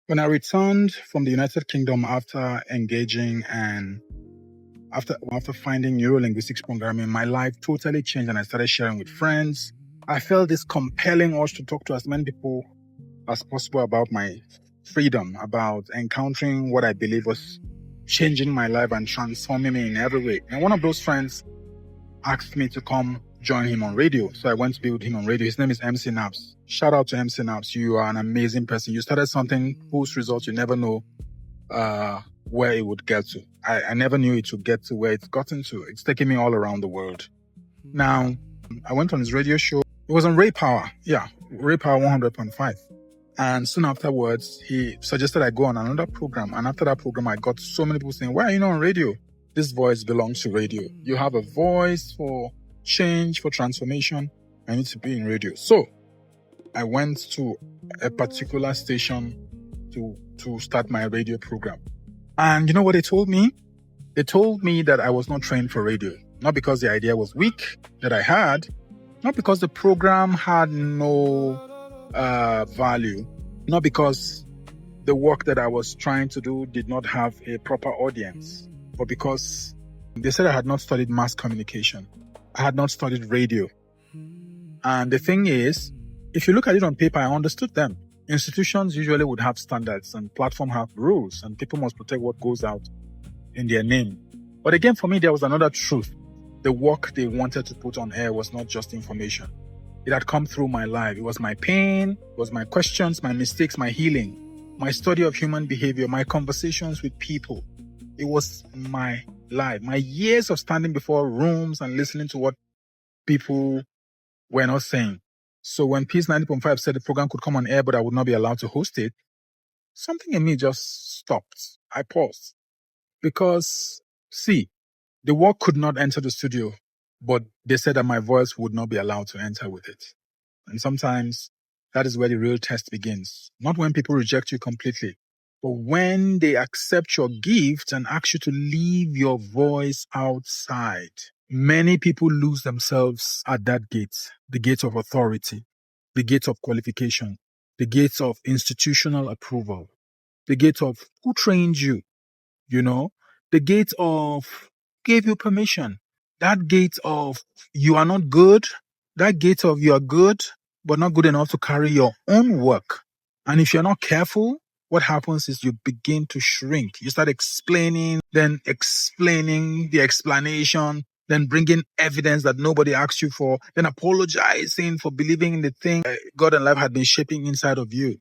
When I returned from the United Kingdom after engaging and after finding neuro-linguistics programming, my life totally changed and I started sharing with friends. I felt this compelling urge to talk to as many people as possible about my freedom, about encountering what I believe was changing my life and transforming me in every way. And one of those friends asked me to come join him on radio. So I went to be with him on radio. His name is MC Naps. Shout out to MC Naps. You are an amazing person. You started something whose results you never know where it would get to. I never knew it would get to where it's gotten to. It's taken me all around the world. Now, I went on his radio show. It was on Ray Power. Yeah, Ray Power 100.5. And soon afterwards, he suggested I go on another program. And after that program, I got so many people saying, why are you not on radio? This voice belongs to radio. You have a voice for change, for transformation. I need to be in radio. So I went to a particular station to start my radio program. And you know what they told me? They told me that I was not trained for radio. Not because the idea was weak that I had, not because the program had no value, not because the work that I was trying to do did not have a proper audience, but because they said I had not studied mass communication. I had not studied radio. And the thing is, if you look at it on paper, I understood them. Institutions usually would have standards and platforms have rules and people must protect what goes out in their name. But again, for me, there was another truth. The work they wanted to put on air was not just information. It had come through my life. It was my pain, it was my questions, my mistakes, my healing, my study of human behavior, my conversations with people. It was my life, my years of standing before rooms and listening to what people were not saying. So when Peace 90.5 said the program could come on air, but I would not be allowed to host it, something in me just stopped. I paused. Because, see, the work could not enter the studio, but they said that my voice would not be allowed to enter with it. And sometimes that is where the real test begins. Not when people reject you completely, but when they accept your gift and ask you to leave your voice outside. Many people lose themselves at that gate, the gate of authority, the gate of qualification, the gate of institutional approval, the gate of who trained you, the gate of gave you permission, that gate of you are not good, that gate of you are good, but not good enough to carry your own work. And if you're not careful, what happens is you begin to shrink. You start explaining, then explaining the explanation, then bringing evidence that nobody asked you for, then apologizing for believing in the thing God and life had been shaping inside of you.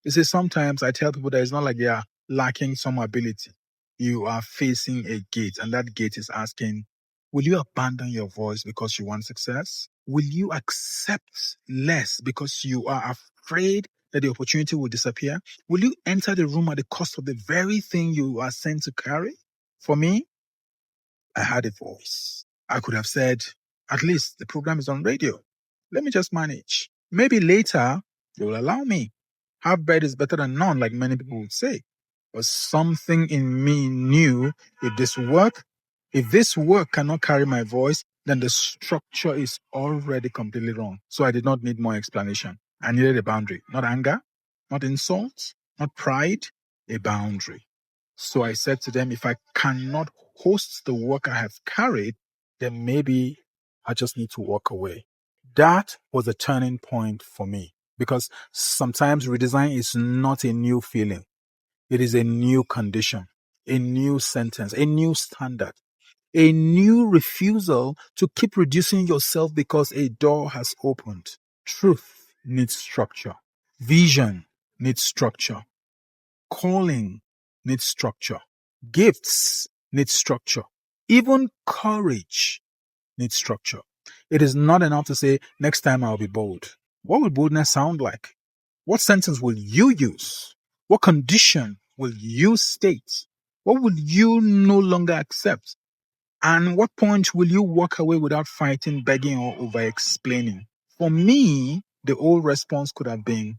You see, sometimes I tell people that it's not like they are lacking some ability. You are facing a gate, and that gate is asking, will you abandon your voice because you want success? Will you accept less because you are afraid that the opportunity will disappear? Will you enter the room at the cost of the very thing you are sent to carry? For me, I had a voice. I could have said, at least the program is on radio. Let me just manage. Maybe later, they will allow me. Half bread is better than none, like many people would say. But something in me knew if this work cannot carry my voice, then the structure is already completely wrong. So I did not need more explanation. I needed a boundary, not anger, not insult, not pride, a boundary. So I said to them, if I cannot host the work I have carried, then maybe I just need to walk away. That was a turning point for me because sometimes redesign is not a new feeling. It is a new condition, a new sentence, a new standard, a new refusal to keep reducing yourself because a door has opened. Truth needs structure. Vision needs structure. Calling needs structure. Gifts need structure. Even courage needs structure. It is not enough to say, next time I'll be bold. What will boldness sound like? What sentence will you use? What condition will you state? What will you no longer accept? And what point will you walk away without fighting, begging, or over-explaining? For me, the old response could have been,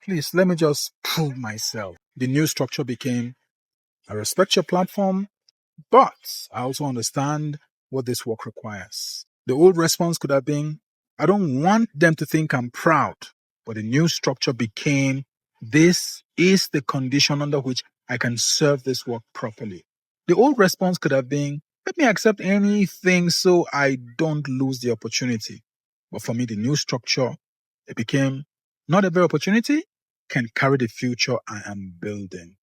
please, let me just prove myself. The new structure became, I respect your platform, but I also understand what this work requires. The old response could have been, I don't want them to think I'm proud. But the new structure became, This is the condition under which I can serve this work properly. The old response could have been, let me accept anything so I don't lose the opportunity. But for me, the new structure, it became, not every opportunity can carry the future I am building.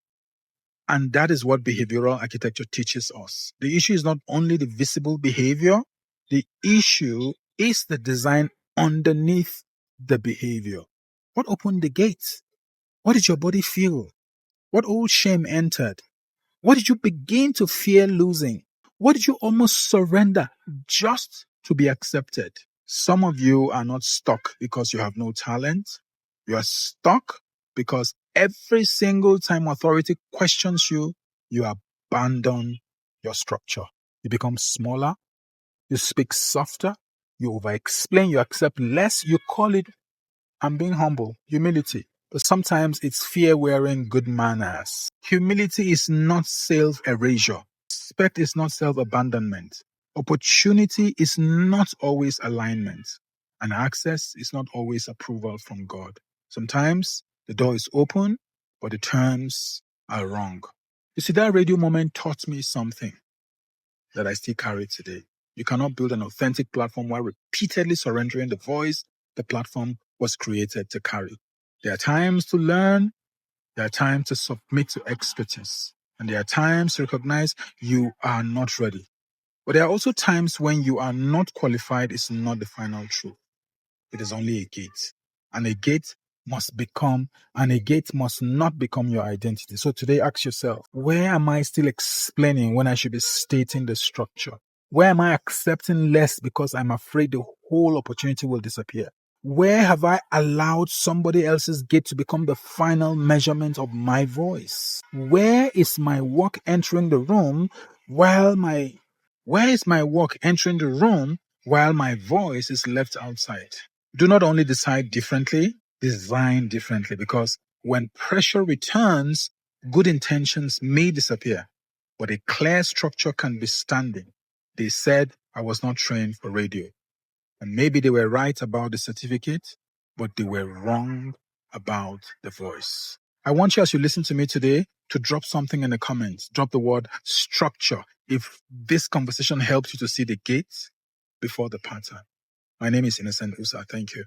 And that is what behavioral architecture teaches us. The issue is not only the visible behavior, the issue is the design underneath the behavior. What opened the gates? What did your body feel? What old shame entered? What did you begin to fear losing? What did you almost surrender just to be accepted? Some of you are not stuck because you have no talent. You are stuck because every single time authority questions you, you abandon your structure. You become smaller. You speak softer. You over-explain. You accept less. You call it, I'm being humble, humility. But sometimes it's fear wearing good manners. Humility is not self-erasure. Respect is not self-abandonment. Opportunity is not always alignment. And access is not always approval from God. Sometimes the door is open, but the terms are wrong. You see, that radio moment taught me something that I still carry today. You cannot build an authentic platform while repeatedly surrendering the voice the platform was created to carry. There are times to learn, there are times to submit to expertise, and there are times to recognize you are not ready. But there are also times when you are not qualified is not the final truth. It is only a gate. And a gate must not become your identity. So today ask yourself, where am I still explaining when I should be stating the structure? Where am I accepting less because I'm afraid the whole opportunity will disappear? Where have I allowed somebody else's gate to become the final measurement of my voice? Where is my work entering the room while my voice is left outside? Do not only decide differently, design differently, because when pressure returns, good intentions may disappear, but a clear structure can be standing. They said I was not trained for radio. And maybe they were right about the certificate, but they were wrong about the voice. I want you, as you listen to me today, to drop something in the comments. Drop the word structure if this conversation helps you to see the gates before the pattern. My name is Innocent Usa. Thank you.